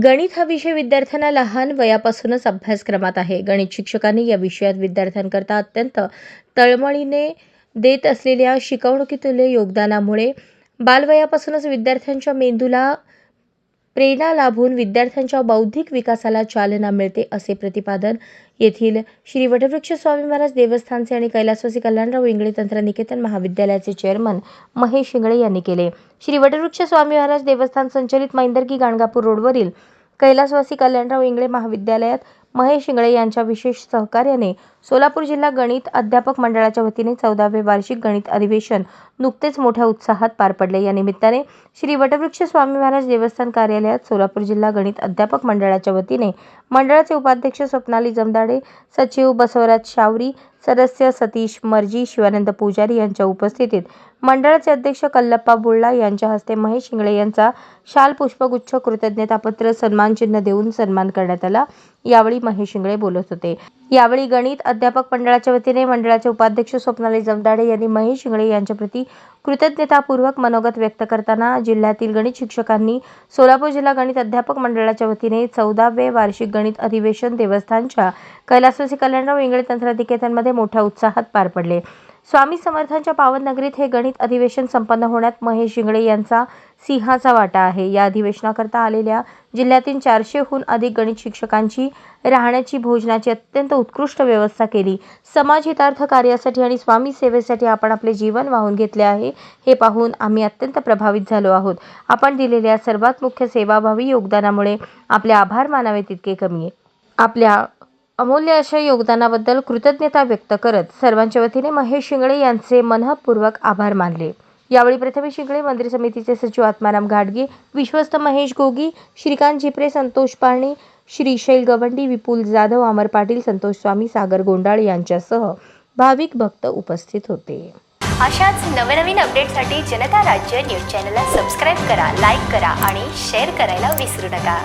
गणित हा विषय विद्यार्थ्यांना लहान वयापासूनच अभ्यासक्रमात आहे. गणित शिक्षकांनी या विषयात विद्यार्थ्यांकरता अत्यंत तळमळीने देत असलेल्या शिकवणुकीतुल्य योगदानामुळे बालवयापासूनच विद्यार्थ्यांच्या मेंदूला प्रेरणा लाभून विद्यार्थ्यांच्या बौद्धिक विकासाला चालना मिळते, असे प्रतिपादन येथील श्री वटवृक्ष स्वामी महाराज देवस्थानचे आणि कैलासवासी कल्याणराव इंगळे तंत्रनिकेतन महाविद्यालयाचे चेअरमन महेश इंगळे यांनी केले. श्री वटवृक्ष स्वामी महाराज देवस्थान संचलित मैंदर्गी गाणगापूर रोडवरील कैलासवासी कल्याणराव इंगळे महाविद्यालयात महेश इंगळे यांच्या विशेष सहकार्याने सोलापूर जिल्हा गणित अध्यापक मंडळाच्या वतीने 14वे वार्षिक गणित अधिवेशन नुकतेच मोठ्या उत्साहात पार पडले. या निमित्ताने श्री वटवृक्ष स्वामी महाराज देवस्थान कार्यालयात सोलापूर जिल्हा गणित अध्यापक मंडळाच्या वतीने मंडळाचे उपाध्यक्ष स्वप्नाली जमदाडे, सचिव बसवराज शावरी, सदस्य सतीश मर्जी, शिवानंद पुजारी यांच्या उपस्थितीत मंडळाचे अध्यक्ष कल्लप्पा बुल्ला यांच्या हस्ते महेश इंगळे यांचा शाल, पुष्पगुच्छ, कृतज्ञतापत्र, सन्मानचिन्ह देऊन सन्मान करण्यात आला. यावेळी महेश इंगळे बोलत होते. यावेळी गणित अध्यापक मंडळाच्या वतीने मंडळाचे उपाध्यक्ष स्वप्नाली जमदाडे यांनी महेश इंगळे यांच्या प्रति कृतज्ञतापूर्वक मनोगत व्यक्त करताना जिल्ह्यातील गणित शिक्षकांनी सोलापूर जिल्हा गणित अध्यापक मंडळाच्या वतीने 14वे वार्षिक गणित अधिवेशन देवस्थानच्या कैलासवासी कल्याणराव इंगळे तंत्रनिकेतनमध्ये मोठ्या उत्साहात पार पडले. स्वामी समर्थांच्या पावन नगरीत हे गणित अधिवेशन संपन्न होण्यात महेश इंगळे यांचा सिंहाचा वाटा आहे. या अधिवेशनाकरता आलेल्या जिल्ह्यातील 400हून अधिक गणित शिक्षकांची राहण्याची, भोजनाची अत्यंत उत्कृष्ट व्यवस्था केली. समाजहितार्थ कार्यासाठी आणि स्वामी सेवेसाठी आपण आपले जीवन वाहून घेतले आहे, हे पाहून आम्ही अत्यंत प्रभावित झालो आहोत. आपण दिलेल्या सर्वात मुख्य सेवाभावी योगदानामुळे आपले आभार मानावे तितके कमी आहे. आपल्या अमूल्य अशा योगदानाबद्दल कृतज्ञता व्यक्त करत सर्वांच्या वतीने महेश इंगळे यांचे मनःपूर्वक आभार मानले. यावेळी प्रथमेश इंगळे, मंदिर समितीचे सचिव आत्माराम घाटगे, विश्वस्त महेश गोगी, श्रीकांत झिपरे, संतोष पारणी, श्रीशैल गवंडी, विपुल जाधव, अमर पाटील, संतोष स्वामी, सागर गोंडाळ यांच्यासह भाविक भक्त उपस्थित होते. अशाच नवनवीन अपडेटसाठी जनता राज्य न्यूज चॅनलला सबस्क्राईब करा, लाईक करा आणि शेअर करायला विसरू नका.